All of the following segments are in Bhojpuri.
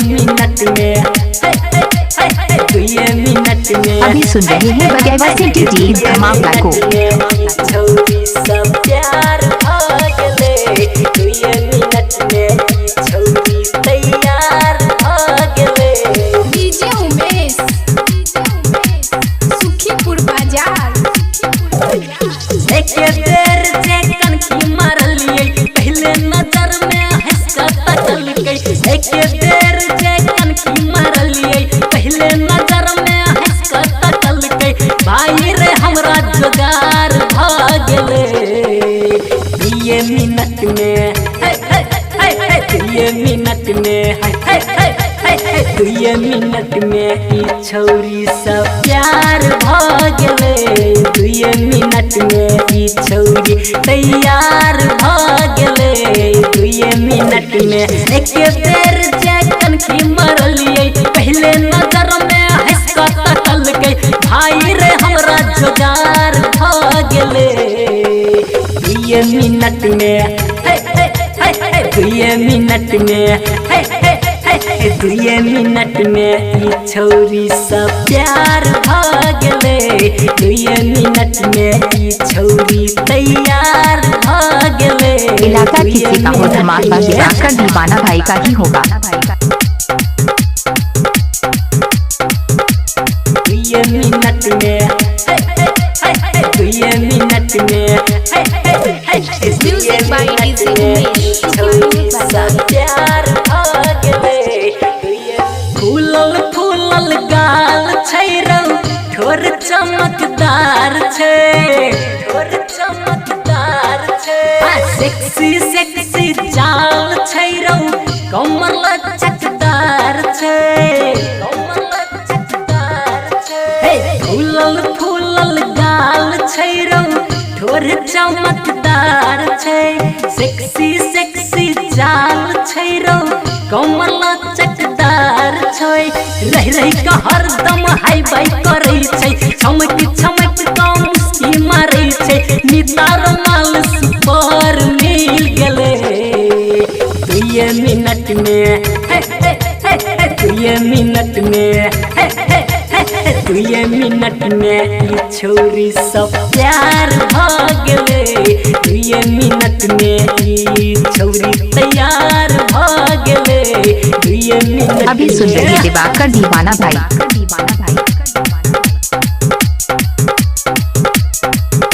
मिनट में 2 मिनट में। अभी सुन रहे हैं बगैवा सिटी टीम धमाका को। छौरी सब प्यार भागले 2 मिनट में छौरी तैयार भागले। डीजे उमेश सुखीपुर बाजार। एक देर जे कनखी मारलिए पहले नजर में हंसका तकल गई। एक देर जे कनखी मारलिए पहले नजर में हंसका तकल गई। भाई रे हमरा जोगार भागले 2 मिनट में 2 मिनट में 2 मिनट में ई छौरी सब प्यार भागले 2 मिनट में ई छौरी तैयार भागले 2 मिनट में। एक बेर जे कनखी मारलिए पहले नजर में हंसका तकल गई। भाई रे हमरा जोगार भागले 2 मिनट में 2 मिनट में 2 मिनट में ई छौरी सब प्यार भागले 2 मिनट में ई छौरी तैयार भागले। इलाका किसी का हो धमाका गिराकर दीवाना भाई का ही होगा। 2 मिनट में 2 मिनट में म्यूजिक बाय डीजे उमेश छौरी सब प्यार भागले। फूलल फूलल गाल छै रौ ठोर चमकदार छै ठोर चमकदार छै। सेक्सी सेक्सी चाल छै रौ कमर लचकदार छै कमर लचकदार छै। फूलल फूलल गाल छै रौ ठोर चमकदार छै। सेक्सी सेक्सी चाल छै रौ कमर लचकदार छै। रह रह के हरदम हाई बाई करे छै चमक चमक के मुस्की मारे छै। नितार माल सुपर मिल गेले 2 मिनट में 2 मिनट में 2 मिनट में ई छौरी सब प्यार भागले 2 मिनट में ई छौरी तैयार भागले 2 मिनट। अभी सुन रहे दिवाकर दीवाना भाई।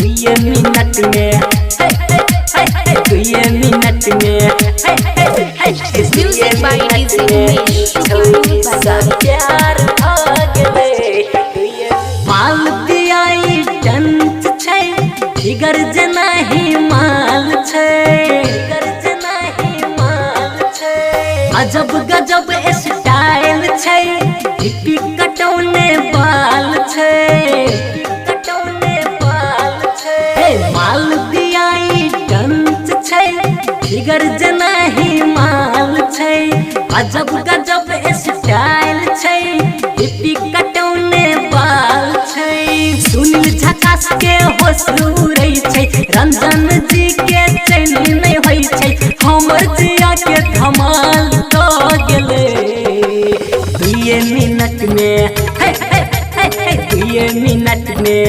2 मिनट में 2 मिनट में म्यूजिक बाय डीजे उमेश छौरी सब प्यार भागले। माल दियाई टंच छै फिगर जना ही माल छै फिगर जना ही माल छै। अजब गजब स्टाइल छै हिप्पी कटौने बाल छै कटौने बाल छै। माल दियाई टंच छै फिगर जना ही माल छै। अजब गजब स्टाइल छै हिप्पी कटौने बाल छै। सुनील झकास के होश उड़ै छै रंजन जी के चैन नहीं होइ छै। हमर जिया के धमाल क गेले 2 मिनट में 2 मिनट में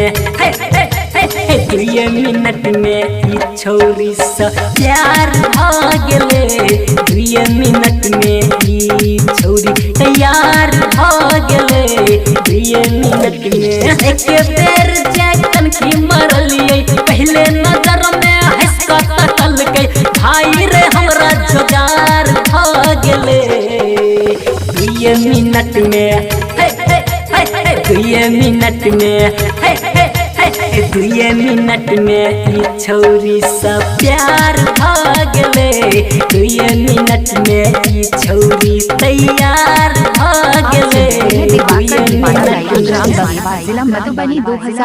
2 मिनट में ई छौरी सब प्यार भागले 2 मिनट में ई छौरी तैयार भागले 2 मिनट में। एक बेर जे कनखी मारलिए पहले नजर में हंसका तकल गई। भाई रे हमरा जोगार भागले 2 मिनट में 2 मिनट में 2 मिनट में ई छौरी सब प्यार भागले 2 मिनट में ई छौरी तैयार भागले 2 मिनट में। जिला मधुबनी 2000।